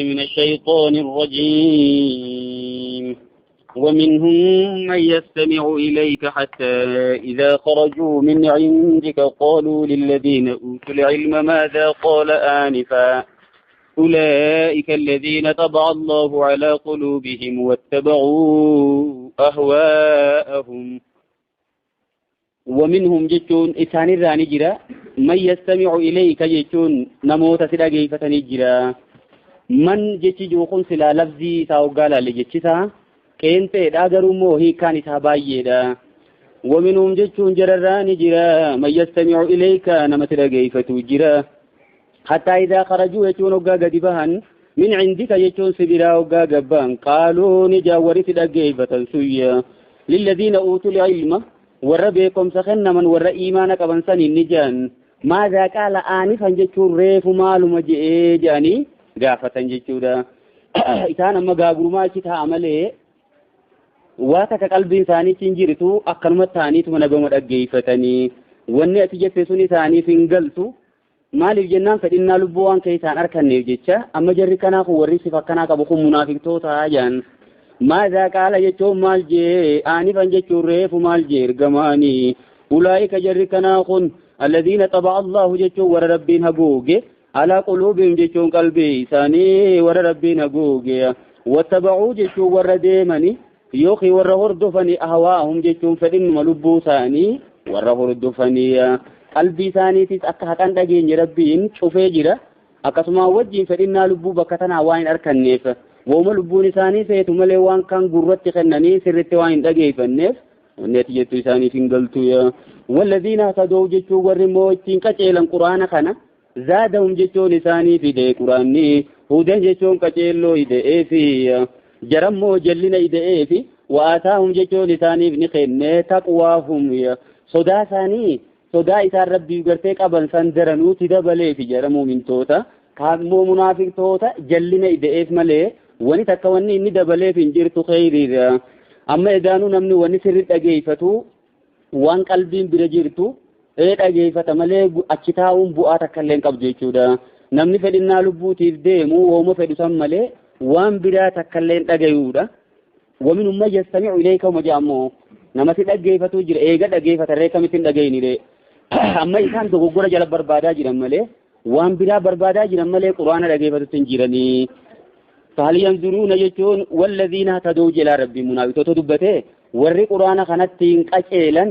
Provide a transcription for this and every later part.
من الشيطان الرجيم ومنهم من يستمع إليك حتى إذا خرجوا من عندك قالوا للذين أوتوا العلم ماذا قال آنفا أولئك الذين طبع الله على قلوبهم واتبعوا أهواءهم ومنهم جتون إسان الراني جرا من يستمع إليك جتون نموت سلاقيفة نجرا من جتي جوخون سلا لفظي ساوغالا لجتشتا كينتي داغرو موهي كان سابايدا ومنهم جتون جرراني جرا من يستمع إليك نمت سلاقيفة جرا حتى إذا خرجوا يجون وقاقا دبهن من عندك يجون سبرا وقاقا بان قالوا نجاوري سلاقيفة سويا للذين أوتوا العلم وربكم سخن من ور إيمانك بنسان النجان ماذا قال آنفا جتون ريف مالو مجئي جاني قافة جتودا إتانا مقابر ما كتا عمله واتك قلبي ثاني تنجرتو أقلمت ثاني تمنقوم الأقيفتني واني أتجت سني ثاني فنقلتو مال الجنان فإنا لبوان كيسان أركن نيجيتشا أما جركنا قوري سفكنا كبكم منافق توتا جان ماذا قال يجو مال جي آنفا جتو ريف مال جي رقماني أولئك جركنا خن الذين طبع الله جتو ور ربين هبوغي على قلوبهم جتون قلبي ثاني ور ربنا غوغيا واتبعوا جتون ور ديمني يوخي ور هردفني أهواهم جتون فإن ملبو ثاني ور هردفني قلبي ثاني تيس أكهتان دقين ربين شوفي جرا أكسما وجين فإن لبو بكتنا وين أركنيف وما لبوني ثاني فيتو مليوان كان قررت خنني سرت وين دقين فالنف ونتيجة ثاني فنقلتو يا والذين هتدوا جتون ور موتين كتيلا قرآن خنا زادهم جتون ثاني في دي قراني هدى جتون كتيلو يدئي في جرمو جلنا يدئي في وآتاهم جتون ثاني في نخين تقواهم صدا ثاني صدا إثار ربي يقرتك أبن سندرنو تدبلي في جرمو من توتا كامو منافق توتا جلنا يدئي في ملي وني تكواني إني دبلي في انجرتو خيري أما إدانو نمني وني سرد أجيفتو وان قلبين برجيرتو dhageeffata malee achitaa'uun bu'aa takka illee hin qabdu jechuudha. Namni fedhinnaa lubbuutiif deemu wooma fedhu san malee waan biraa takka illee hin dhagayuudha. Waminhum man yastami'u ilayka wama jedhamoo namatti dhageeffatu jira eega dhageeffatarree kamitti hin dhagayinire. Amma isaan dogoggora jala barbaadaa jiran malee waan biraa barbaadaa jiran malee quraana dhageeffatutti hin jiranii. Fahal yanzuruuna jechuun walladhiina taduu jala rabbii munaafitoota dubbate warri quraana kanatti hin qaceelan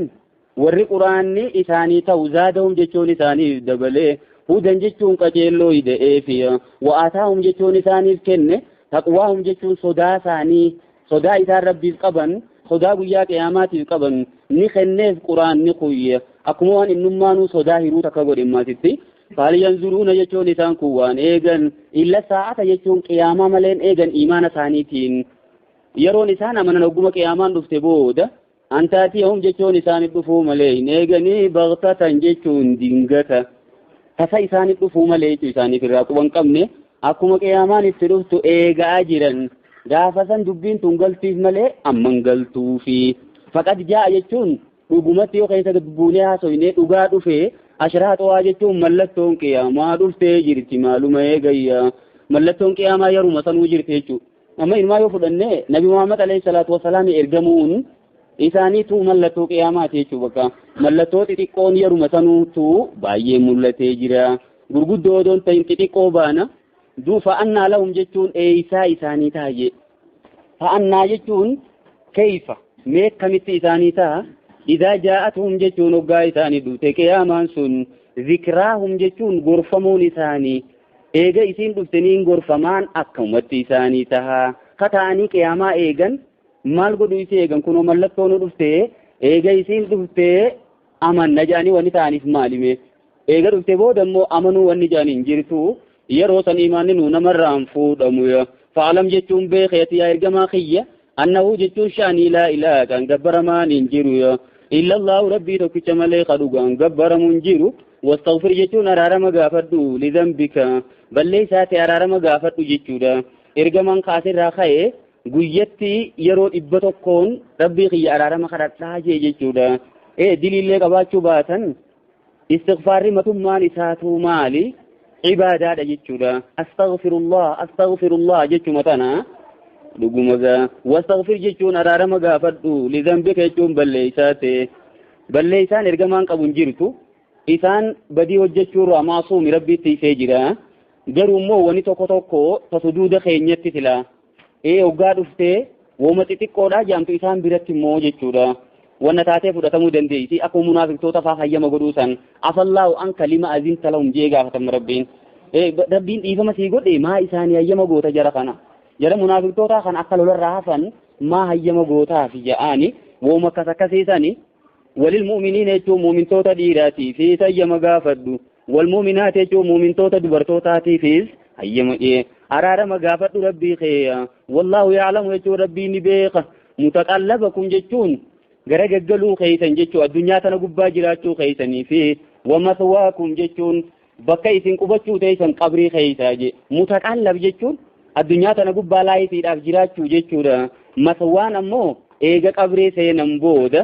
warri quraanni isaanii ta'u zaadahum jechuun isaaniif dabalee hudan jechuun qaceelloo hida'eefi wa'aataahum jechuun isaaniif kenne taqwaahum jechuun sodaa isaanii sodaa isaan rabbiif qaban sodaa guyyaa qiyaamaatiif qaban ni kenneef quraanni kuyye akkuma waan innummaanuu sodaa hiruu takka godhimmaatitti faal yanzuruuna jechuun isaan kun waan eegan illa saa'ata jechuun qiyaamaa maleen eegan imaana isaaniitiin yeroon isaan amanan ogguma qiyaamaan dhufte booda antaatiyahum jechuun isaaniif dhufuu malee hin eeganii baqtatan jechuun dingata tasa isaaniif dhufuu malee jechuu isaaniif irraa quban qabne akkuma qiyaamaan itti dhuftu eegaa jiran gaafa san dubbiin tun galtiif malee amman galtuufi faqad jaa'a jechuun dhugumatti yoo keessa buunee haasoyne dhugaa dhufee ashraatowaa jechuun mallattoon qiyaamaa dhuftee jirti maaluma eegayya mallattoon qiyaamaa yeruma sanuu jirti jechuu amma ilmaa yoo fudhanne nabi Muhammad alayhi salaatu wasalaam ergamuun isaaniitu mallattoo qiyaamaati jechuu bakka mallattoo xixiqqoon yeruma sanuutu baay'ee mul'atee jira gurguddoo odoon ta'in xixiqqoo baana duu fa'annaa lahum jechuun eeysaa isaanii taa'e fa'annaa jechuun keeyfa mee kamitti isaanii ta'a idaa jaa'atuhum jechuun hoggaa isaanii dhufte qiyaamaan sun zikraahum jechuun gorfamuun isaanii eega isiin dhufteniin gorfamaan akkamatti isaanii ta'a kataanii qiyaamaa eegan maal godhu isi eegan kunoo mallattoo nu dhuftee eega isiin dhuftee amanna jaanii wanni ta'aniif maalime eega dhuftee booda immoo amanuu wanni jaanii hin jirtu yeroo san imaanni nu namarraan fuudhamu fa'alam jechuun beekeeti yaa ergamaa kiyya annahu jechuun shaanii laa ilaaha kan gabbaramaan hin jiru illa allahu rabbii tokkicha malee kadhugaan gabbaramu hin jiru wastaghfir jechuun araarama gaafadhu lidhanbika balleessaati araarama gaafadhu jechuudha ergamaan kaasirraa ka'ee guyyatti yeroo 100 rabbii kiyya araarama kadhadhaa jechuudha dilillee qabaachuu baatan istighfaarri matummaan isaatu maali عبادة جتشودا أستغفر الله جتشو متنا لقومغا واستغفر جتشون أرارما غافدو لذنبك جتشون بلّيسان إرقمان قبون جيرتو إسان بدي وجتشور معصوم ربي تيسيجرا garuu immoo wani tokko tokko tasuduuda keenyatti sila hoggaa dhuftee wooma xixiqqoodha jaamtu isaan biratti immoo jechuudha wanna taatee fudhatamuu dandeessi akkuma munaafiqtoota faa hayyama godhuusan afallaahu an kalima azinta lahum jee gaafatan rabbiin dhiifama sii godhe maa isaanii hayyama goota jara kana jara munaafiqtoota kan akka lolarraa hafan maa hayyama gootaaf ja'ani wooma akkas akkasiisani walil mu'miniina jechuun mu'mintoota dhiiraatii fi hayyama gaafadhu والمؤمنات جو مؤمن توتا دبرتوتاتي فيز هيما أرارا مغافت ربي خيا والله يعلم يجو ربي نبيخ متقلبكم جتون غرق قلو خيسا جتو الدنيا تنقبا جراتو خيساني فيه ومثواكم جتون بكيسن قبتو تيسن قبري خيسا جي متقلب جتون الدنيا تنقبا لايتي راف جراتو جتو مثوان أمو إيغا قبري سينم بود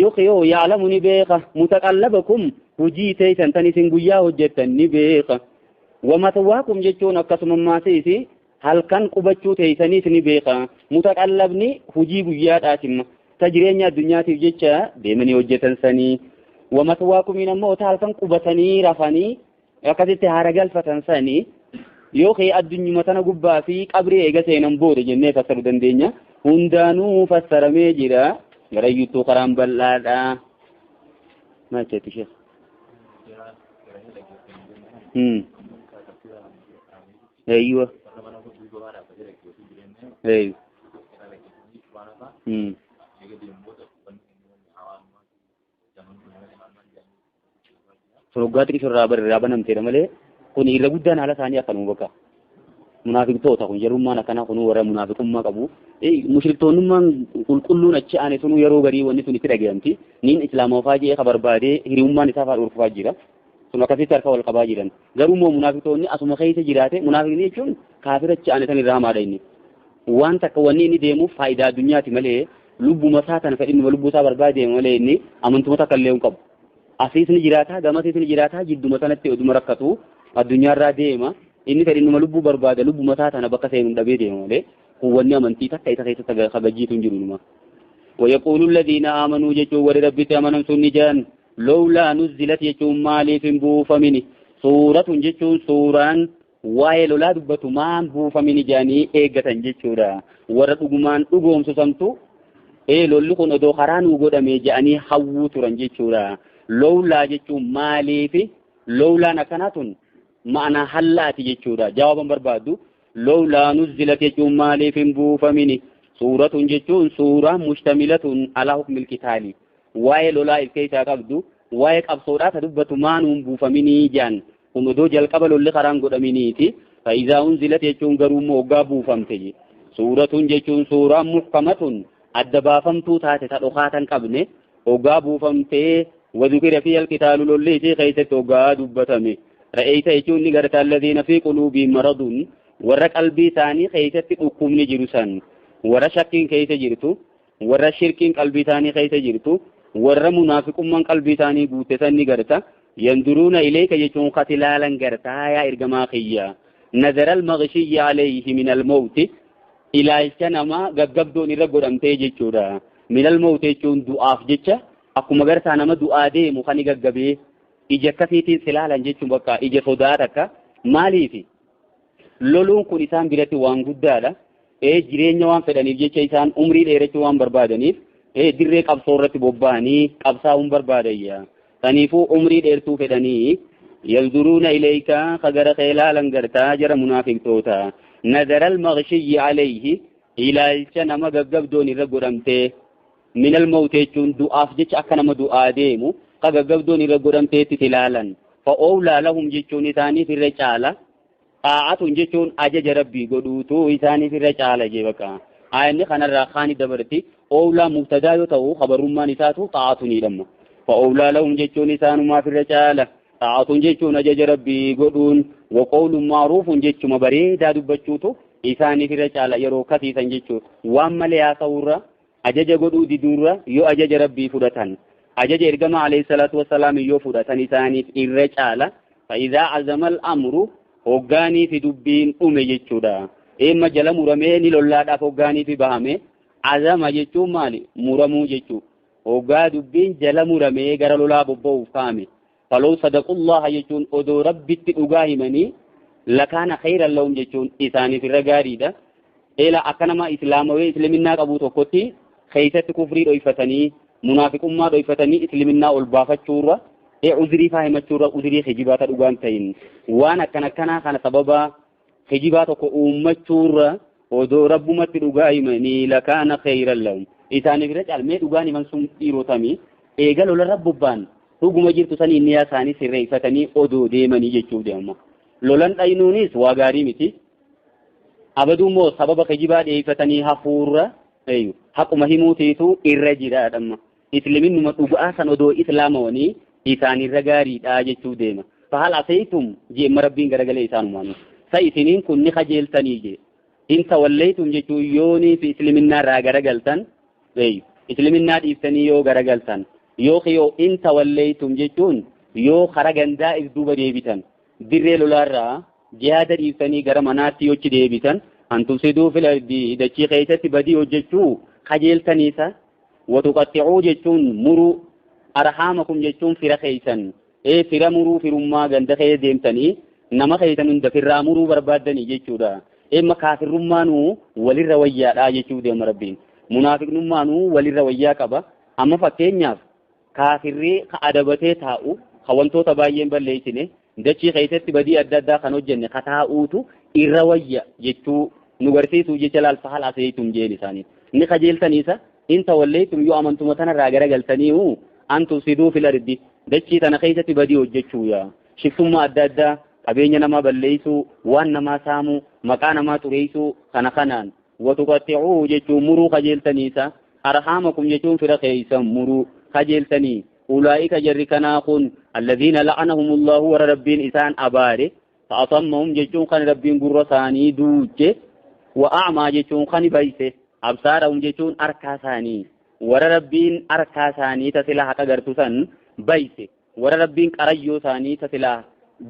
يخيو يعلم نبيخ متقلبكم hujii teessan tan isin guyyaa hojjettan ni beeka wamatawaakum jechuun akkasuma maasiisi halkan qubachuu teessaniis ni beeka mutaqallabni hujii guyyaadhaatimma ta jireenya addunyaatiif jecha deemanii hojjetan sanii wamatawaakumiin ammoo ta halkan qubatanii rafanii akkasitti haara galfatan sanii yoo kee addunyuma tana gubbaa fi qabrii eega seenan booda jennee fassaruu dandeenya hundaanuu fassaramee jira garayyuttuu karaan bal'aadha maacheetti sheekh ايوه ايوه سرغات کی شرابر رابنم تیرا ملے کون ایرا گدان على ثانيه كانوا بكا منافقتوتا كون يروما كنا كون ورا منافقون ما قبو مشركون ما كلون اچانه سنو يرو غري وني سني ترغيانتي نين اسلام وفاجي خبر بادي هيروما نسافر ورفاجيرا ثم كثير تركوا القبائل غير منافقون اسمه خيسه جراته منافقين يجون كافر اچانه تن رحمه ديني وان تكوني ني ديمو فائده دنيا تملي لب مساتن فدين لب سا بربادي ملي ني امنتم تكليون قب اسيس ني جراتا غمسيس ني جراتا جد مسنت ودم ركتو الدنيا را ديما اني فدين لب برباده لب مساتن بكسين دبي ديمو لي هو ني امنتي تكايتا كايتا خبجيتون جنونما ويقول الذين امنوا جوا وربي تمنن سنجان لولا نزلت يجون مالي في بوفمني سورة جتون سوران وايل لا دبتو مان بوفمني جاني ايغتن جتورا ورد غمان دغوم سسمتو لولي كون دو خران وغدامي جاني حوو تورن جتورا لولا جتون مالي في لولا نكناتون معنى حلات جتورا جوابا بربادو لولا نزلت يجون مالي في بوفمني سورة جتون سورة مشتملة على حكم القتال waa'ee lolaa ilkeessa qabdu waa'ee qabsoodhaa tadubbatu maanuun buufaminii jaan kunudoo jalqaba lolli karaan godhaminiiti fa'iizaa unzilat jechuun garuu moggaa buufamte suuratuun jechuun suuraa muhkamatun adda baafamtuu taate ta dhokaatan qabne oggaa buufamtee wadukira fi alqitaalu lolli isii keessatti oggaa dubbatame ra'eeyta jechuun ni garta alladhiina fi quluubii maradun warra qalbii isaanii keessatti dhukkubni jiru san warra shakkiin keessa jirtu warra shirkiin qalbii isaanii keessa jirtu warra munaafiqummaan qalbii isaanii guutesan ni garta yanduruuna ilayka jechuun qatilaalan gartaa yaa ergamaa kiyya nazara almaghshiyya alayhi min almawt ilaalcha nama gaggabdoon irra godhamtee jechuudha min almawt jechuun du'aaf jecha akkuma gartaa nama du'aa deemu kan gaggabee ija akkasiitiin silaalan jechuun bakka ija sodaa takka maaliifi loluun kun isaan biratti waan guddaadha jireenya waan fedhaniif jecha isaan umrii dheerachuu waan barbaadaniif dirree qabsoo irratti bobba'anii qabsaa'uun barbaadayya taniifuu umrii dheertuu fedhanii yalduruuna ilayka kagara keelaalan gartaa jara munaafiqtoota nazara almaghshiyyi alayhi ilaalcha nama gaggabdoon irra godhamtee min almawt jechuun du'aaf jecha akka nama du'aa deemu ka gaggabdoon irra godhamteetti ilaalan fa'oolaa lahum jechuun isaaniif irra caala xaa'atun jechuun ajaja rabbii godhuutu isaaniif irra caala jee bakka ayni kanarraa kaani dabarti oolaa mubtadaa yoo ta'u khabarummaan isaatu xaa'atuni dhamma fa'oolaa lahum jechuun isaanumaaf irra caala xaa'atun jechuun ajaja rabbii godhuun waqoolun maaruufun jechuma bareedaa dubbachuutu isaaniif irra caala yeroo kasiisan jechuudha waan malee haasa'uurra ajaja godhuu diduurra yoo ajaja rabbii fudhatan ajaja ergama alayhi salaatu wassalaam yoo fudhatan isaaniif irra caala فإذا عزم الأمر هوغاني في دبين أمي جتشودا إما جل مرمين لولا هوغاني في بهامي عزم جتشو مالي مرمو جتشو هوغا دبين جل مرمي غير لولا ببو فامي فلو صدق الله جتشون أدو ربي تؤغاهمني لكان خيرا لهم جتشون إساني في الرقاري دا إلا أكنما إسلامي إسلامنا قبو توقتي خيثت كفري رويفتني منافق أمة رويفتني إسلامنا والبافة شورة عذري فاهمة شورة عذري خجبات الأغانتين وانا كان سببا خجبات أمة شورة ودو رب مت الأغايمني لكان خيرا لهم إساني فرج الميت أغاني من سم إيروتامي إيقالوا لرب بان هو مجرد سني نياساني سريفتني أدو ديماني جيشو ديما لولن أينونيس واغاري متي أبدو مو سبب خجبات إيفتني هفورة أيو حق مهموتيتو إرجيرا دم إسلامين نمطوبا سنودو إسلاموني إساني رغاري داجتو ديما فهل عسيتم جي مربين غرغل إسانو مانو سيسنين كن نخجلتني جي إن توليتم جتو يوني في إسلامنا راغرغلتن أيو إسلامنا إفتني يو غرغلتن يو خيو إن توليتم جتون يو خرغندا إذدوب ديبتن dirree lolaarraa jihaada dhiiftanii gara manaatti yochi deebitan antusiduu fil ardi dachii keessatti badii hojjechuu qajeeltaniisa watuqatti'uu jechuun muruu arhaamakum jechuun fira keessan fira muruu firummaa ganda keessa deemtanii nama keessan hunda firraa muruu barbaaddanii jechuudha emma kaafirrummaanuu walirra wayyaadhaa jechuu deema rabbiin munaafiqnummaanuu walirra wayyaa qaba amma fakkeenyaaf kaafirri ka adabatee taa'u ka wantoota baay'een balleessine dachii keessatti badii adda addaa kan hojjenne kataa'uutu irra wayya jechuu nu barsiisuu jecha laalfa haala aseetum jeen isaanii inni qajeeltaniisa in tawallaytum yoo amantuma tanarraa garagaltaniihu antu siduu fil ardi dachii tana keessatti badii hojjechuu yaa shiftummaa adda addaa qabeenya namaa balleessuu waan namaa saamuu maqaa namaa xureessuu kana kanaan watuqatti'uu jechuun muruu qajeeltaniisa arhaamakum jechuun fira keessan muruu qajeeltanii أولئك جركناخون الذين لعنهم الله وربين إسان أباره فأصمهم جيشون خان ربين قرصاني دوجه وأعمى جيشون خان بيسه أبصارهم جيشون أركاساني وربين أركاساني تسلاح كغرتسان بيسه وربين قريو ثاني تسلاح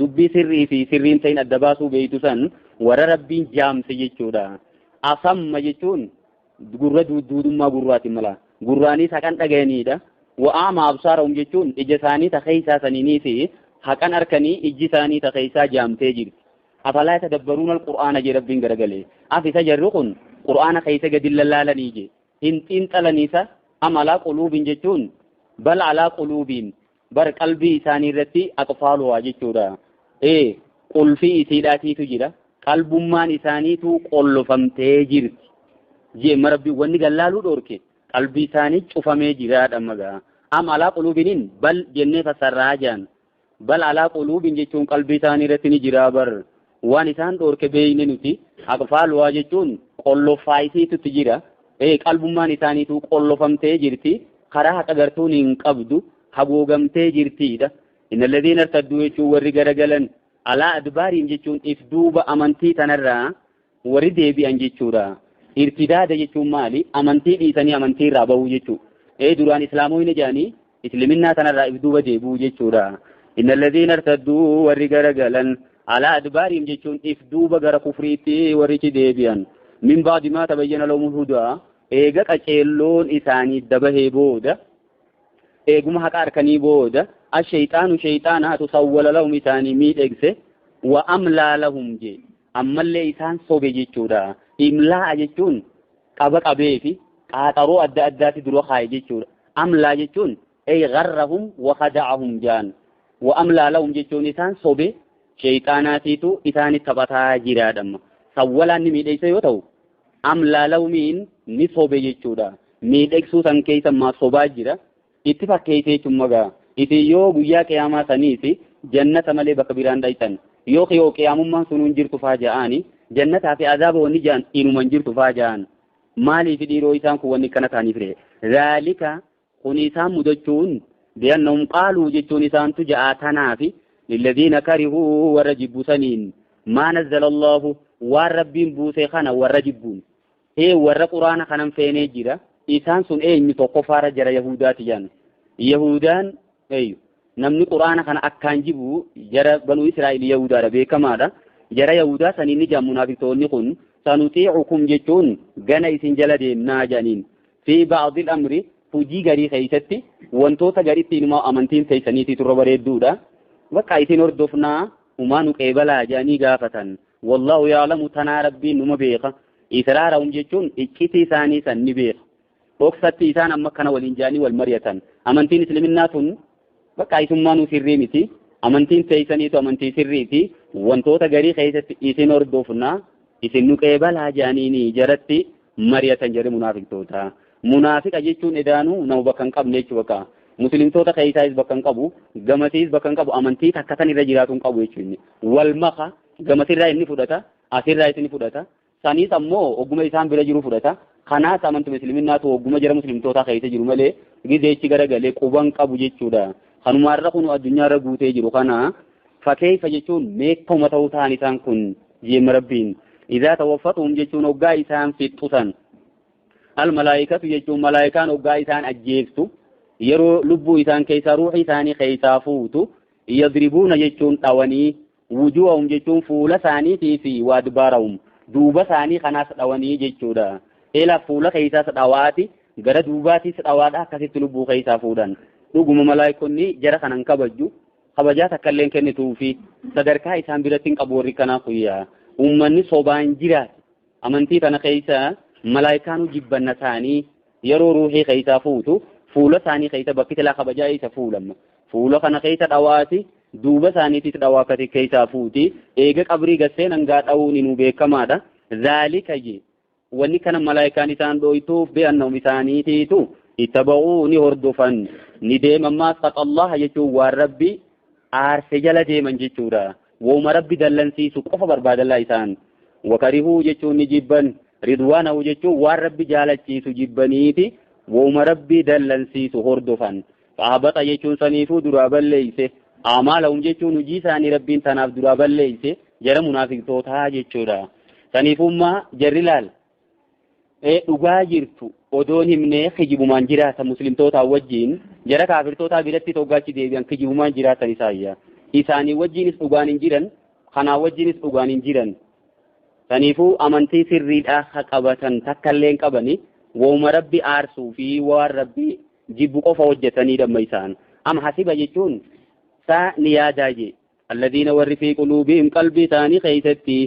دبي سري في سرين سين الدباسو بيتسان وربين جامس جيشودا أصم جيشون قرد دودما قرات ملا قراني سكان تغيني دا وأعمى أبصارهم جتون إجساني تخيسا سنينيسي حقا أركني إجساني تخيسا جامتي جير أفلا يتدبرون القرآن جربين غرغلي أفي تجرقون قرآن خيسا قدل الله لنيجي إن تلنيسا أم على قلوب جتون بل على قلوب بر قلبي إساني رتي أقفالها جتورا قل في إسيداتي تجرى قلب من إساني تو قل فمتي جيرت جي مربي وني قلالو دوركي qalbii isaanii cufamee jiraadha magaa am alaa quluubiniin bal jennee fassarraa jaan bal alaa quluubin jechuun qalbii isaanii irratti ni jira bar waan isaan dhoorke beeyne nuti aqfaaluwaa jechuun qolloffaayisiitutti jira qalbummaan isaaniitu qollofamtee jirti karaa haqa gartuun hin qabdu haguugamtee jirtiidha innalladhiina irtadduu jechuun warri garagalan alaa adbaariin jechuun if duuba amantii tanarraa warri deebi'an jechuudha irtidaada jechuun maali amantii dhiisanii amantii irraa bahuu jechuudha duraan islaamoonni jaanii islaminaa tanarraa if duuba deebi'uu jechuudha innalladhiina irtadduu warri garagalan alaa adbaariin jechuun if duuba gara kufriitti warrichi deebi'an min baadi maa tabayyana lahumul hudaa eega qaceelloon isaanii dabahee booda eeguma haqa arkanii booda ashayxaanu shayxaanaatu sawwala lahum isaanii miidhegse wa amlaa lahum je ammallee isaan sobe jechuudha imlaa jechuun qaba qabee fi qaaxaroo adda addaati dura kaaye jechuudha amlaa jechuun ay gharrahum wa khada'ahum jaan wa amlaa lahum jechuun isaan sobe shayxaanaatiitu isaanitti taphataa jiraadhamma sawwalaan ni miidhegse yoo ta'u amlaa lahumiin ni sobe jechuudha miidhegsuu san keessa maa sobaa jira itti fakkeessee jechuun magaa itti yoo guyyaa qiyaamaa saniisi jannata malee bakka biraan dhaytan yoo qiyaamummaan sun hin jirtu faaja'aani jannataa fi azaaba wanni jaan inuma hin jirtu faaja'an maaliif dhiiroo isaan kun wanni kana ta'aniif ree zaalika kun isaan mudachuun bi'annahum qaaluu jechuun isaantu ja'a tanaafi lilladhiina karihuu warra jibbusaniin maa nazzala allahu waan rabbiin buuse kana warra jibbuun warra quraana kanan feenee jira isaan sun eenyu tokko faara jara yahudaati jaan yahudaan namni quraana kana akkaan jibu jara banuu Israa'il Yahudaadha beekamaadha. Jara Yahudaa saniin ni jaan munaafiqtoonni kun sanutiicukum jechuun gana isin jala deemnaa jedhaniin fi ba'dil amri hujii garii keessatti wantoota gariitti ilmoo amantiin keessaniitii turre bareedduudha. Bakka isin hordofnaa umaanu qeebalaa jedhanii gaafatan. Wallahu yaalamu tanaa rabbiin numa beeka. Israarahum jechuun iccitii isaanii san ni beeka. Dhoksatti isaan amma kana waliin jedhanii wal mari'atan. Amantiin islaminaa tun bakka isummaanuu sirrii miti. Amantiin teessaniitu amantii sirriiti. Wantoota garii keessatti isin hordofnaa isin nu qeebalaa jedhanii jaratti mari'atan jedhe munaafiqtoota. Munaafiqa jechuun edaanuu nama bakka hin qabne jechuudha. Muslimtoota keessaayis bakka hin qabu, gamasiis bakka hin qabu, amantii takka tan irra jiraatu hin qabu jechuudha. Wal maka gamasirraa inni fudhata, asirraa inni fudhata. Saniis ammoo ogguma isaan bira jiru fudhata. Kanaas amantii musliminaatu ogguma jira muslimtoota keessa jiru malee gideechi garagalee quban qabu jechuudha. Kanumaarra kun addunyaarra guutee jiru kana fakkeeffa jechuun meeqama ta'uu ta'an isaan kun jeema rabbiin. Idaa tawaffatum jechuun hoggaa isaan fixusan. Al-malaayikatu jechuun malaayikaan hoggaa isaan ajjeeftu. Yeroo lubbuu isaan keessaa ruuxii isaanii keessaa fuutu. Yadribuuna jechuun dhawanii. Wujuuhum jechuun fuula isaaniitii fi waadbaarahum. Duuba isaanii kanaas dhawanii jechuudha. Eela fuula keessaas dhawaati. Gara duubaatis dhawaadha akkasitti lubbuu keessaa fuudhan. Dhuguma malaayikonni jara kanan kabajju. Kabajaa takka illee kennituufi sadarkaa isaan biratti hin qabu warri kanaa kuyyaa. Uummanni sobaan jiraati. Amantii kana keessa malaayikaan jibbanna isaanii yeroo ruuxii keessaa fuutu fuula isaanii keessa bakki tilaa kabajaa isa fuulamma. Fuula kana keessa dhawaati duuba isaaniitis dhawaakati keessaa fuuti. Eega qabrii gasseen hangaa dha'uun nu beekamaadha. Zaalika je wanni kana malaayikaan isaan dhooytuuf be'annahum isaaniitiitu ittaba'uu ni hordofan ni deeman maas qaxallaha jechuun waan rabbi aarse jala deeman jechuudha. Wooma rabbi dallansiisu qofa barbaadallaa isaan. Wakarihuu jechuun ni jibban. Ridwaanahu jechuun waan rabbi jaalachiisu jibbaniiti. Wooma rabbi dallansiisu hordofan. Sahabata jechuun saniifuu duraa balleeyse. Amaalahum jechuun hojii isaanii rabbiin tanaaf duraa balleeyse. Jara munaafiqtootaa jechuudha. Saniifummaa jarri laal. Dhugaa jirtu odoon himnee kijibumaan jiraatan muslimtootaa wajjin jara kaafirtootaa biratti toggaachi deebi'an kijibumaan jiraatan isaayya. Isaanii wajjinis dhugaan hin jiran, kanaa wajjinis dhugaan hin jiran. Saniifuu amantii sirriidhaa qabatan takka illee hin qabani wooma rabbi aarsuu fi waan rabbi jibbu qofa hojjetanii dhamma isaan. Am hasiba jechuun saa ni yaadaa je. Alladhiina warri fi quluubihim qalbii isaanii keessatti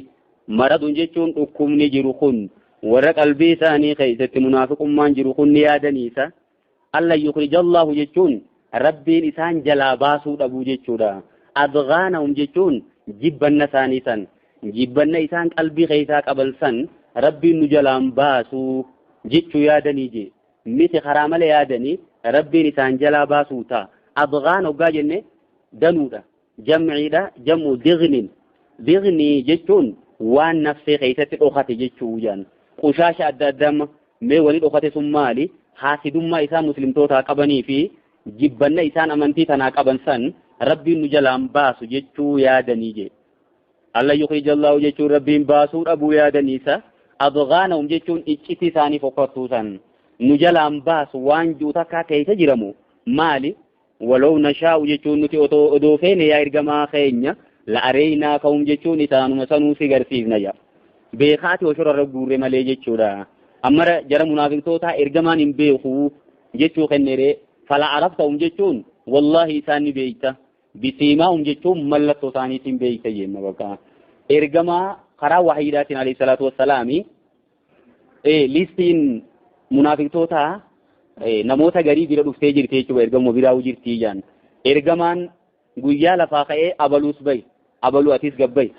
maradun jechuun dhukkubni jiru kun. Warra qalbii isaanii keessatti munaafiqummaan jiru kun ni yaadaniisa. Alla yukhrijallahu jechuun rabbiin isaan jalaa baasuu dhabuu jechuudha. Adghaanahum jechuun jibbanna isaanii san. Jibbanna isaan qalbii keessaa qaban san rabbiin nu jalaan baasuu jechuu yaadanii je. Miti karaa malee yaadanii rabbiin isaan jalaa baasuu ta'a. Adghaan hoggaa jenne danuudha. Jamciidha jam'u dignin. Dignii jechuun waan nafsee keessatti dhokate jechuu jaan. Qushaasha adda addaa mee wali dhokate sun maali? Haasidummaa isaa muslimtootaa qabanii fi jibbanna isaan amantii tanaa qaban san rabbiin nu jalaan baasu jechuu yaadanii je. Alla yukhrijallahu jechuun rabbiin baasuu dhabuu yaadaniisa. Adghaanahum jechuun iccitii isaanii fokkattuu san. Nu jalaan baasu waan jiru takkaa keessa jiramu maali? Waloo nashaa'u jechuun nuti odoo feene yaa ergamaa keenya la'areeynaa ka'um jechuun isaanuma sanuu si garsiifna jaa. Beekaati hoshorra guurre malee jechuudha. Ammara jara munaafiqtootaa ergamaan hin beeku jechuu kennere fala arabtahum jechuun wallahi isaan ni beeyta. Bisiimaahum jechuun mallattoo isaaniitiin beeyta jenna bakka. Ergamaa karaa wahiidaatiin alayhi salaatu wassalaami listiin munaafiqtootaa namoota garii bira dhuftee jirti jechuudha ergamoo biraa'uu jirtii jaan. Ergamaan guyyaa lafaa ka'ee abaluus bayi. Abalu atis gabbay,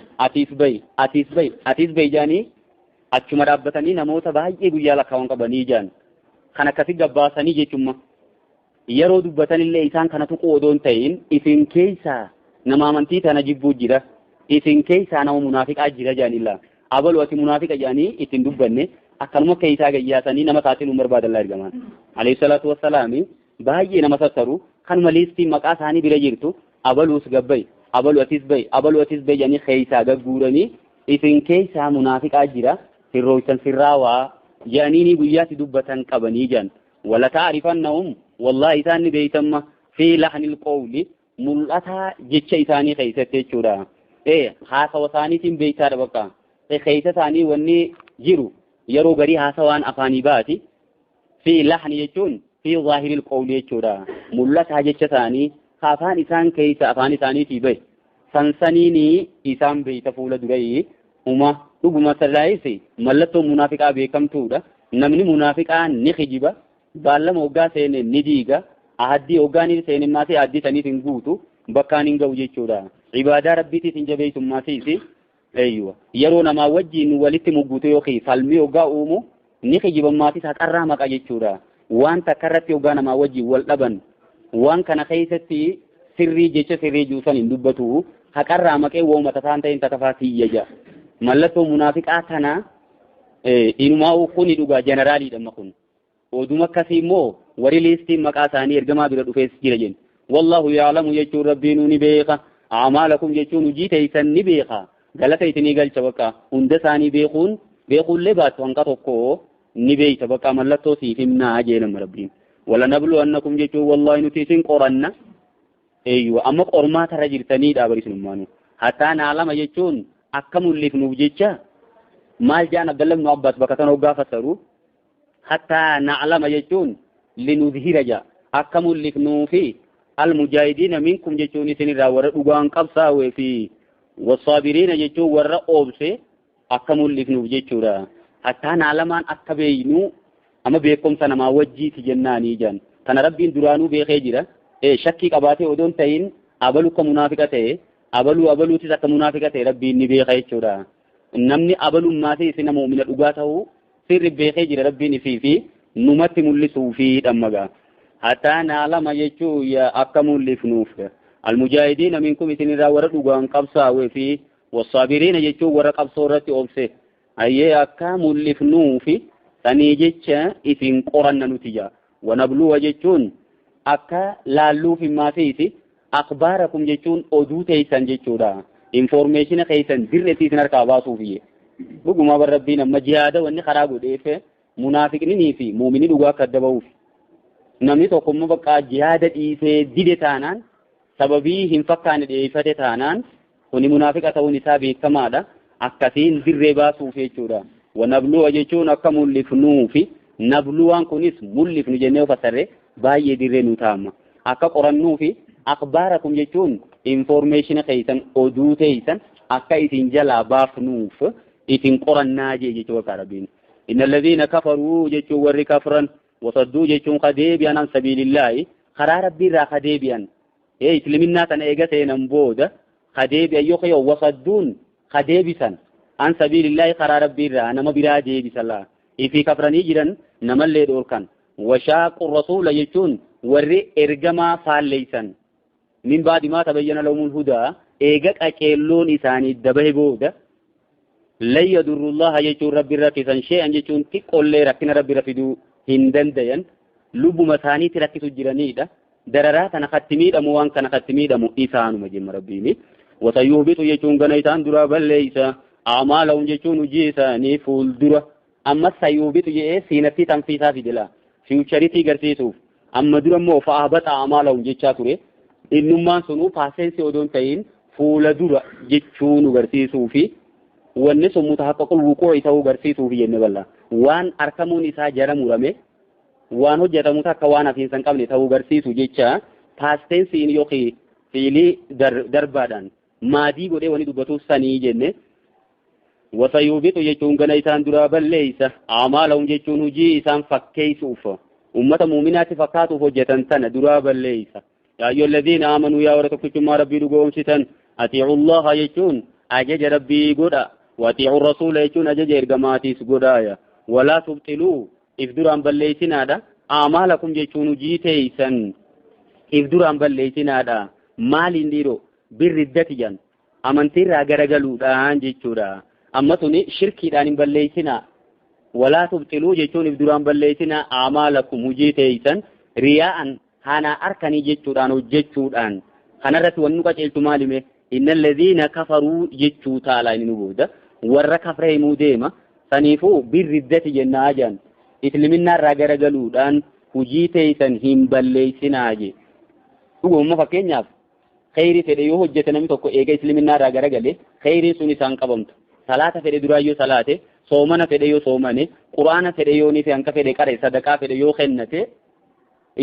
atis bay jaanii achuma dhaabbatanii namoota baay'ee guyyaa lakkaawwan qabanii jaan. Kan akkasi gabbaasanii jechuudha. Yeroo dubbatanillee isaan kana tuquu odoon ta'in isin keessaa nama amantii tana jibbuu jira. Isin keessaa nama munaafiqaa jira jaanilla. Abalu ati munaafiqa jaanii ittiin dubbanne akkanuma keessaa gayyaasanii nama saaxiluun barbaadallaa ergamaan. Alayhi salaatu wassalaami baay'ee nama sattaru kanuma liistiin maqaa isaanii bira jirtu abaluus gabbay. Abalu atis bay janii keessaa gagguuranii isin keessaa munaafiqaa jira sirrooytan sirraawaa jaaniini guyyaatti dubbatan qabanii jan wala ta'rifannahum wallahi isaan ni beeytamma fi lahnil qawli mul'ata jecha isaanii keessatti jechuudha. Haasawa isaaniitiin beektaadha bakka. Keessa isaanii wanni jiru yeroo garii haasawaan afaanii baati. Fi lahni jechuun fi zaahiril qawli jechuudha. Mul'ata jecha isaanii afaan isaan keessa afaan isaaniitii bahe. Sansaniini isaan beekta fuula durii dhuguma sarraayise mallattoo munaafiqaa beekamtuudha. Namni munaafiqaa ni kijiba. Baallama hoggaa seene ni diiga. Ahaddii hoggaan ni seene maasee addii saniif hin guutu. Bakkaan hin ga'u jechuudha. Ibaadaa rabbiitiif hin jabeessummaasiisi. Yeroo namaa wajjin walitti mugguutu yookiin falmii hoggaa uumu ni kijibammaatiis haqarraa maqa jechuudha. Waan takka irratti hoggaa namaa wajjin wal dhaban waan kana keessatti sirrii jecha sirrii juusan hin dubbatu haqarraa maqee wooma tataan ta'in takafaa siyyaja. Mallattoo munaafiqaa kana inumaa kuni dhugaa jeneraaliidha kun. Oduma akkasii immoo warri liistiin maqaa isaanii ergamaa bira dhufees jira jenna. Wallahu yaalamu jechuun rabbiin ni beeka. Amaalakum jechuun hojii teessan ni beeka. Galata isinii galcha bakka hunda isaanii beekuullee baatu hanqa tokko ni beeyta bakka mallattoo siif himnaa jedhama rabbiin. Wala nablu annakum jechuun wallahi nuti isin qoranna. Amma qormaata irra jirtaniidha barisinummaanu. Hataa naalama jechuun akka mul'ifnuuf jecha maal jaan Abdallah ibn Abbas bakka tan hoggaa fassaru. Hataa naalama jechuun linudhira jaa akka mul'ifnuufi المجاهدين منكم جتون سنرا ورا دوغان قبصا وفي والصابرين جتون ورا اوبسه اكمل لفنو جتورا حتى نعلمان اكبينو اما بكم سنه ما وجي تجناني جان كان ربين درانو بخيجرا شكي قباته ودون تين ابلو كمنافقته ابلو تسك منافقته ربين ني بخيجورا نمني ابلو ما سي سن مؤمن دوغاتو سر بخيجرا ربين في نمت ملسو في دمغا حتى نعلم يجو يا أكمل لفنوف المجاهدين منكم إثنين ورا دوغان قبصا وفي والصابرين يجو ورا قبصورة أوبسه أي أكمل لفنوف ثاني جتة إثن قرن نتيجة ونبلو جتون أكا لالو في ما فيه أخباركم جتون أدو تيسان جتورا information كيسان درتي سنرك أباسو فيه بقوم بربنا مجهاد وإن خرابو ديفه منافقين في مؤمنين دوغا كدبوف namni tokko immoo bakka jihaada dhiisee dide taanaan sababii hin fakkaanne dhiyeeffate taanaan kuni munaafiqa ta'uun isaa beekamaadha. Akkasiin dirree baasuuf jechuudha. Wanabluwa jechuun akka mul'ifnuufi nabluwaan kunis mul'ifnu jennee fassarre baay'ee dirree nu taama. Akka qorannuufi akhbaarakum jechuun information keessan oduu teessan akka isin jalaa baafnuuf isin qorannaa jechuudha rabbiin. Innal ladhiina kafaruu jechuun warri kafran وصدوا جيشون خديبيان عن سبيل الله خرار ربي را خديبيان اسلمنا تن ايغا سينن بود خديبيا يوخيو وصدون خديبسان عن سبيل الله خرار ربي را نما بلا دي بسلا في كفرني جيرن نما لي دوركان وشاق الرسول يجون وري ارغما فاليسن من بعد ما تبين لهم الهدى ايغا قچيلون اساني دبه بود لا يضر الله يجون ربي ركسن شيئا يجون تقول ركن ربي رفدو هندندين لبو مساني تركتو جرانيدا درارات أنا ختميدا موان كان ختميدا مؤسان مجمع ربيني وسيهبط يجون غنيتان درا بل ليس أعمالهم يجون جيسا نفول درا أما سيهبط يجي سينتي تنفيسا في دلا فيوچريتي غرسيسوف أما درا مو فأهبط أعمالهم جيچا توري إنما سنو فاسنسي ودون تين فول درا جيچون غرسيسوفي والنسو متحقق الوقوع تاو غرسيسوفي ينبالا waan arkamuun isaa jara murame waan hojjetamu takka waan afiinsan qabne ta'uu garsiisu jecha paastensiin yookiin fiilii darbaadhaan maadii godhee wani dubbatuuf sanii jenne wasayuubitu jechuun gana isaan duraa balleeysa amaalahum jechuun hujii isaan fakkeeysuuf ummata muuminaatti fakkaatuuf hojjetan sana duraa balleeysa yaa ayyuhalladhiina aamanuu yaa warra tokkichummaa rabbii dhugoomsitan atiicu llaha jechuun ajaja rabbii godha waatiicu rasuula jechuun ajaja ergamaatis godhaaya ولا تبطلوا إفدران بليتنا دا أعمالكم جيشون جيتيسن إفدران بليتنا دا مال انديرو بالردة جان أمانتير راغرغلو دان جيشورا أما توني شركي دان بليتنا ولا تبطلوا جيشون إفدران بليتنا أعمالكم جيتيسن رياء هانا أركني جيشوران وجيشوران هانا رتوانوكا جيلتو مالمي إن الذين كفروا جيشو تالا نبودا ورى كفرهم ديما saniifu birriddati jennaa jan isliminaa irraa garagaluudhaan hujii teessan hin balleeysinaa je dhuguma fakkeenyaaf khayri fedhe yoo hojjete namni tokko eega islaminaa irraa garagale khayri sun isaan qabamtu salaata fedhe duraayyoo salaate soomana fedhe yoo soomane quraana fedhe yoo ni fi hanka fedhe qare sadaqaa fedhe yoo kennate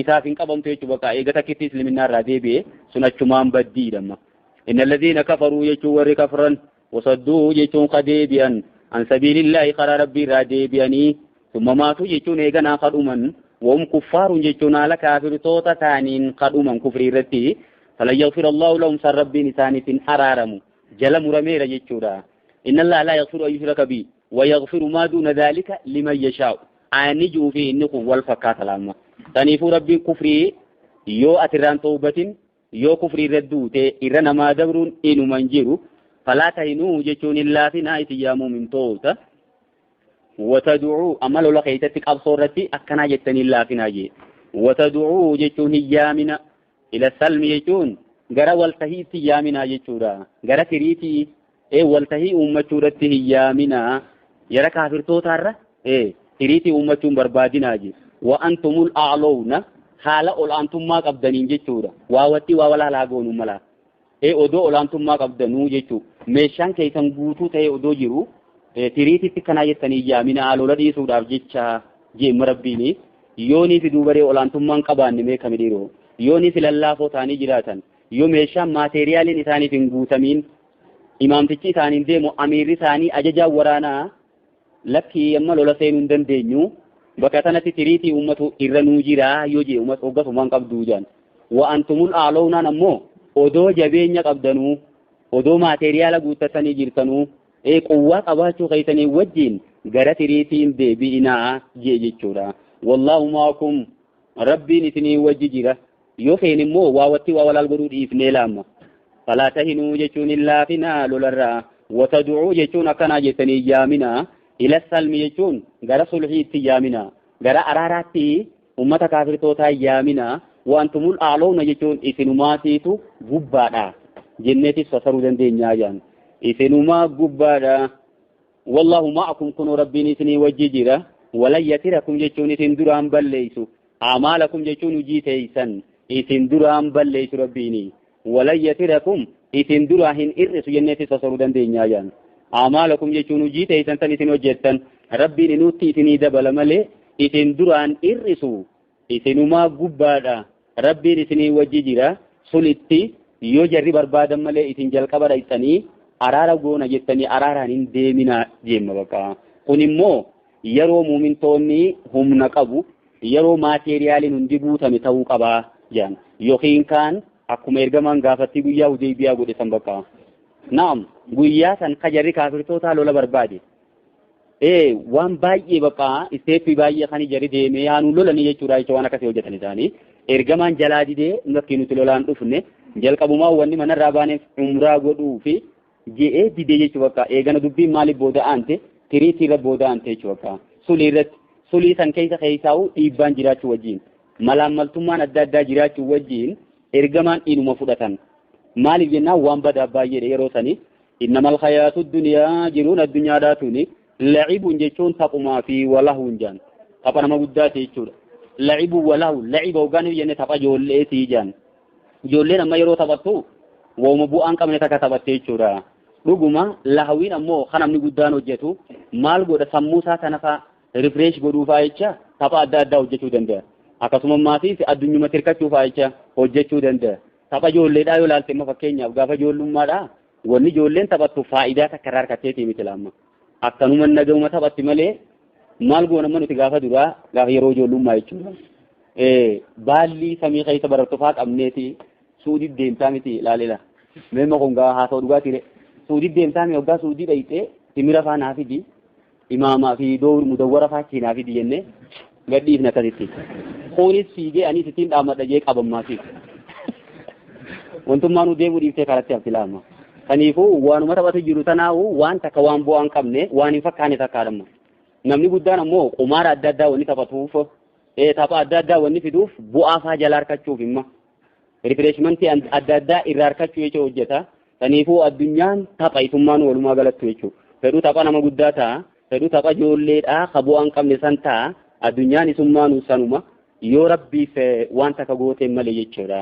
isaaf hin qabamtu jechuudha bakka eega takkitti islaminaa irraa deebi'e sun achumaan baddiidhamma innal ladhiina kafaruu jechuun warri kafran wasadduu jechuun kadeebi'an an sabiilillaahi karaa rabbii irraa deebi'anii thumma maatuu jechuun eeganaa kadhuman wahum kuffaarun jechuun haala kaafirtoota ta'aniin kadhuman kufrii irratti falan yaghfira allahu lahum san rabbiin isaaniitiin araaramu jala murameera jechuudha inna allaha laa yaghfiru an yushraka bihi wa yaghfiru maa duuna dhaalika liman yashaa'u aani ji'uu fi inni kun wal fakkaata laamma taniifuu rabbiin kufrii yoo atirraan tawbatin yoo kufrii irra duute irra namaa dabruun inuman jiru falaa tahinuu jechuun illaafinaa itti yaamuu mintoota watad'uu amma lola keessatti qabsoo irratti akkanaa jettanii illaafinaa jee watad'uu jechuun hiyyaamina ila salmi jechuun gara waltahiitti hiyyaamina jechuudha gara tiriitii waltahii uummachuu irratti hiyyaamina yara kaafirtootaarra tiriitii uummachuun barbaadinaa jee wa antumul a'lawna haala olaantummaa qabdaniin jechuudha waawatti waa walaalaa goonuu mala odoo olaantummaa qabdanuu jechuu meeshaan keessan guutuu ta'e odoo jiru tiriititti kanaa jettanii hiyyaamina alola dhiisuudhaaf jecha jeemma rabbiini yoonii fi duubaree olaantummaan qabaanne meekami dhiiroo yoonii fi lallaafoo ta'anii jiraatan yoo meeshaan maateeriyaaliin isaaniif hin guutamiin imaamtichi isaaniin deemu amiirri isaanii ajajaan waraanaa lakkii amma lola seenuu hin dandeenyu bakka sanatti tiriitii uummatu irra nuu jiraa yoo jee uummata hoggasumaan qabduu jaan wa antumul a'lawnaan ammoo odoo jabeenya qabdanuu odoo maateeriyaala guuttatanii jirtanuu quwwaa qabaachuu keessanii wajjin gara tiriitiin deebi'inaa jee jechuudha wallaahu maakum rabbiin isinii wajji jira yoo feene immoo waawatti waa walaal godhuu dhiifnee laamma falaa tahinuu jechuun illaafinaa lolarraa watad'uu jechuun akkanaa jettanii hiyyaamina ila salmi jechuun gara sulhiitti hiyyaamina gara araaraatti ummata kaafirtootaa hiyyaamina wantumul a'lawna jechuun isinumaatiitu gubbaadha jenneetis fasaruu dandeenyaa jaan isinumaa gubbaadha wallahu ma'akum kunu rabbiin isinii wajji jira walan yatirakum jechuun isin duraan balleeysu amaalakum jechuun hujii teeysan isin duraan balleeysu rabbiini walan yatirakum isin duraa hin irrisu jenneetis fasaruu dandeenyaa jaan amaalakum jechuun hujii teeysan tan isin hojjettan rabbiin inuutti isinii dabala malee isin duraan irrisu isinumaa gubbaadha rabbiin isinii wajji jira sulitti yoo jarri barbaadan malee isin jalqaba dhayxanii araara goona jettanii araaraan hin deeminaa jeemma bakka kun immoo yeroo muumintoonni humna qabu yeroo maateeriyaaliin hundi guutame ta'uu qabaa jaan yookiin kaan akkuma ergamaan gaafatti guyyaa Hudaybiyaa godhe san bakka naam guyyaa san kajarri kaafirtootaa lola barbaade waan baay'ee bakka isteeppii baay'ee kan jarri deemee yaanu lolanii jechuudha jecha waan akkasii hojjetan isaanii ergamaan jalaa didee bakki nuti lolaan dhufne jalqabumaa wanni manarraa baaneef umraa godhuu fi je'ee didee jechuu bakka eegana dubbiin maaliif booda aante tiriitii irra booda aante jechuu bakka sulii irratti sulii san keessaa'u dhiibbaan jiraachuu wajjin malaammaltummaan adda addaa jiraachuu wajjin ergamaan dhiinuma fudhatan maaliif jennaan waan badaa baay'eedha yeroo sanii innamal hayaatu duniyaa jiruun addunyaadhaatuni la'ibun jechuun taphumaa fi walahuun jaan tapha nama guddaati jechuudha la'ibun walahu la'iba ogaaniif jenne tapha ijoolleetii jaan ijoolleen amma yeroo taphattu wooma bu'aan qabne takka taphatte jechuudha dhuguma lahawiin ammoo kan namni guddaan hojjetu maal godha sammuu isaa tanafa rifreesh godhuufaa jecha tapha adda addaa hojjechuu danda'a akkasuma maatiif addunyuma tirkachuufaa jecha hojjechuu danda'a tapha ijoolleedhaa yoo ilaalte amma fakkeenyaaf gaafa ijoollummaadhaa wanni ijoolleen taphattu faayidaa takka irraa harkatteetii miti laamma akkanuma nagahuma taphatti malee maal goona amma nuti gaafa duraa gaafa yeroo ijoollummaa jechuudha baalli samii keessa barattoofaa qabneeti suudii deemtaa miti ilaalela meemma kun gaa haasa'u dhugaatiire suudii deemtaa mi waggaa suudii dhayxee timira faa naa fidi imaamaa fi dooru mudawwara faa achii naa fidi jennee gadhiifne akkasitti kunis fiigee anis ittiin dhaammadha jee qabammaatiif wantummaa nu deemuu dhiiftee karatti hafti laama kaniifuu waanuma taphatu jiru tanaahu waan takka waan bu'aan qabne waan hin fakkaane takkaadhamma namni guddaan ammoo qumaara adda addaa wanni taphatuuf tapha adda addaa wanni fiduuf bu'aa faa jala harkachuuf imma rifreeshmentii adda addaa irraa harkachuu jecha hojjeta kaniifuu addunyaan tapha itummaan walumaa galattu jechuudha fedhuu tapha nama guddaa ta'a fedhuu tapha ijoolleedhaa ka bu'aan qabne san ta'a addunyaan isummaan sanuma yoo rabbiif waan takka gooteen malee jechuudha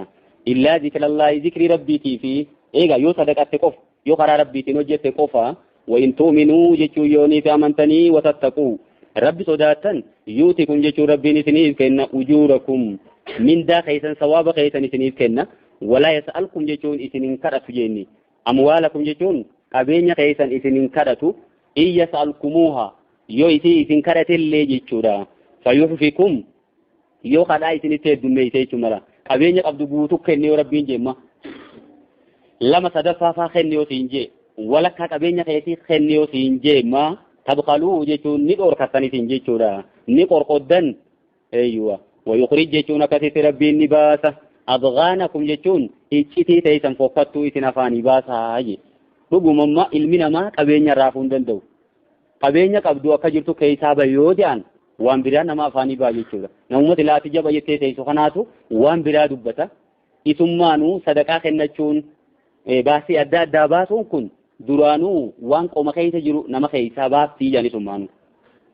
illaa zikrallaahi zikrii rabbiitii fi eegaa yoo sadaqatte qofa yoo karaa rabbiitiin hojjette qofa وإن تؤمنوا جتشو يوني في أمنتني وتتقوا رب صداتا يوتكم جتشو ربي نسنيف كنا أجوركم من دا خيسا ثواب خيسا نسنيف كنا ولا يسألكم جتشون إسنين كرتو جيني أموالكم جتشون قبين خيسا إسنين كرتو إن يسألكموها يو إسن كرت اللي جتشو دا فيحفكم يو خدا إسنين تيدو ميتيشو مرا قبين قبضو بوتو كنيو ربين جيما لما صدفا فاخنيو سينجي walakka qabeenya keetii kenniyoo siin jeema tabqaluu jechuun ni dhorkatanii siin jechuudha ni qorqoddan eeyyuwa wayuqrij jechuun akkasitti rabbiin ni baasa adghaanakum jechuun iccitii teessan fokkattuu isin afaanii baasaa je dhugumamma ilmi namaa qabeenya raafuu hin danda'u qabeenya qabdu akka jirtu keessaa bayyoo jedhan waan biraa nama afaanii baa jechuudha namummaa laati jaba jettee teessu kanaatu waan biraa dubbata isummaanuu sadaqaa kennachuun baasii adda addaa baasuun kun duraanuu waan qoma keessa jiru nama keessaa baastii jedhani summaanu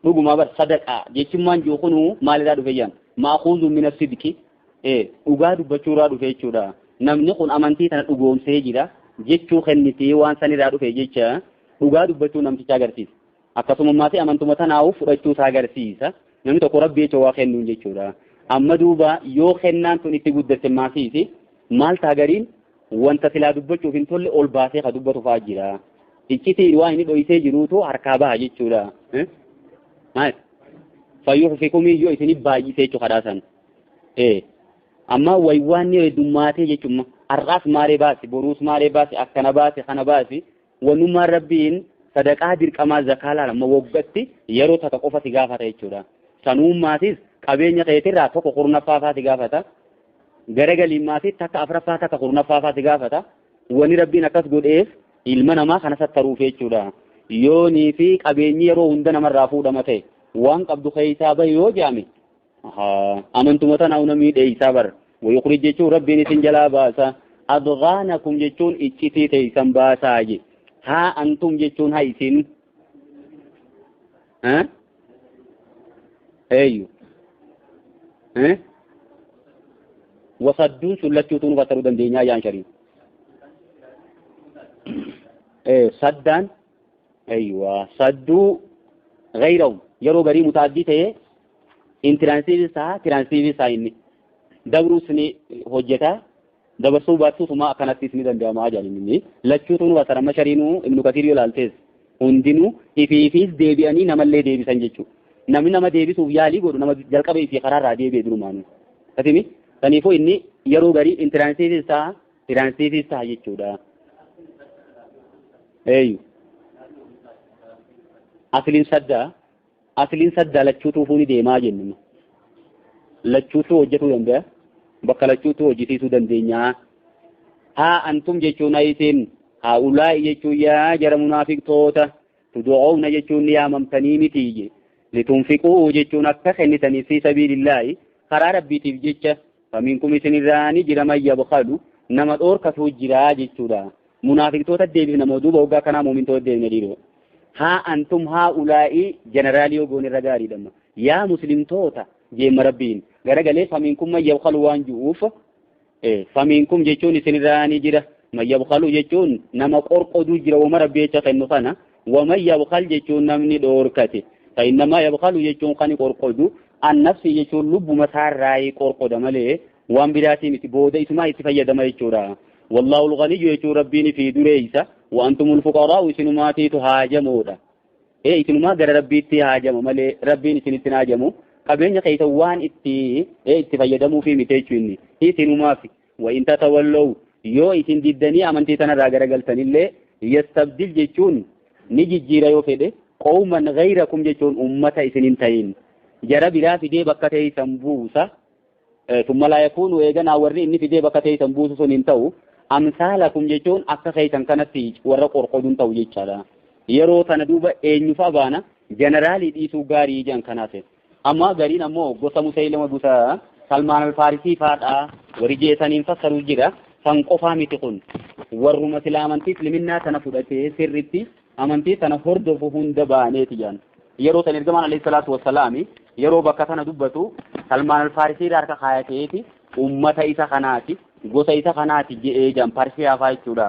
dhuguma bar sadaqaa jechummaan jiru kunu maalirraa dhufe jedhan maaquuzu min as-sidqi dhugaa dubbachuurraa dhufe jechuudha namni kun amantii tana dhugoomsee jira jechuu kennitee waan sanirraa dhufe jecha dhugaa dubbachuu namticha agarsiisa akkasuma maatii amantuma tanaa'u fudhachuu isaa agarsiisa namni tokko rabbi jecha waa kennuun jechuudha amma duuba yoo kennaan tun itti guddatte maasiisi maal taagariin wanta silaa dubbachuuf hin tolle ol baasee ka dubbatu fa'aa jira iccitii waan inni dhoysee jiruutu harkaa baha jechuudha fayyuhfikum iyyoo isini baay'isee jechu kadhaasan amma waywaan ni heddummaatee jechuudha har'aas maalee baasi boruus maalee baasi akkana baasi kana baasi wanummaan rabbiin sadaqaa dirqamaa zakaalaa amma waggatti yeroo takka qofati gaafata jechuudha sanuummaatis qabeenya keetirraa tokko kurnaffaafaati gaafata garagalii takka afraffaa takka kurnaffaafaati gaafata wani rabbiin akkas godheef ilma namaa kana sattaruuf jechuudha yoonii fi qabeenyi yeroo hunda namarraa fuudhama ta'e waan qabdu keessaa bahe yoo jaame amantuma tanaa namii dheeysaa bar wayuqrij jechuun rabbiin isin jalaa baasa adghaanakum jechuun iccitii teeysan baasaa je haa antum jechuun haa isin eeyyu wasadduun sullachuutu nu fassaruu dandeenyaa yaan shariif saddaan eeywa sadduu gayrahum yeroo garii mutaaddii ta'ee tiraansiivisaa inni dabruus ni hojjeta dabarsuu baattuutuma akkanattis ni danda'amaa jedhan inni lachuutu nu fassara amma shariinuu ibnu kasiir yoo laaltees hundinuu ifiifis deebi'anii namallee deebisan jechuudha namni nama deebisuuf yaalii godhu nama jalqaba ifii karaarraa deebi'e durumaanu kasimi saniifuu inni yeroo garii tiraansiivisaa jechuudha eeyyu asliin saddaa lachuutuu fuuni deemaa jennu lachuutuu hojjetuu danda'a bakka lachuutuu hojjisiisuu dandeenyaa haa antum jechuun isin haa ulaa'i jechuun yaa jara munaafiqtoota tudu'oowna jechuun ni yaamamtanii mitiiyye litunfiquu jechuun akka kennitaniif fi sabiilillaahi karaa rabbiitiif jecha faminkum isinirraa ni jira man yabkhalu nama dhoorkatu jiraa jechuudha munaafiqtoota deebiif nama duuba waggaa kanaa muumintoota deebine dhiiroo haa antum haa ulaa'i jeneraalii ogoon irra gaariidhamma yaa muslimtoota jeemma rabbiin garagalee faminkum man yabkhalu waan ju'uuf faminkum jechuun isinirraa ni jira man yabkhalu jechuun nama qorqoduu jira wama rabbi jecha kennu kana waman yabkhal jechuun namni dhoorkate فإنما يبخل يجون قني قرقدو النفس يجون لب مسار راي قرقد ملء وان براتي متبودة اسمه يتفيد ما يجورا والله الغني يجور ربيني في دريسة وأنتم الفقراء وسنماتي تهاجمودا سنما در ربي تهاجم ملء ربيني سنتناجمو قبلين قيتوان اتفيدمو في متيجوني سنما في وإن تتولوا يو إسن ددني أمنتي تنراغ رغلتن اللي يستبدل جيشون نجي جيرا يو فيده قوما غيركم جتون أمة إسنين تين جرى بلا في دي بكتي سنبوسة ثم لا يكون ويجنا ورني إني في دي بكتي سنبوسة سنين تو أمثالكم جتون أكثر كانت تيج ورق قرقدون تو جتشلا يرو تندوب إن فبانا جنرالي دي سوغاري جان كناسه أما غارين أمو غوسا مسيلم غوسا سلمان الفارسي فاتا ورجي سنين فسروا جرا سنقفا متقون ورما سلامنتي لمنا تنفذته سرتي amantii sana hordofu hunda baaneeti jaan yeroo san ergamaan alayhi salaatu wassalaami yeroo bakka sana dubbatu salmaan alfaarisii harka kaayateeti ummata isa kanaati gosa isa kanaati jedhee jan Parshiyaa fa'aa jechuudha.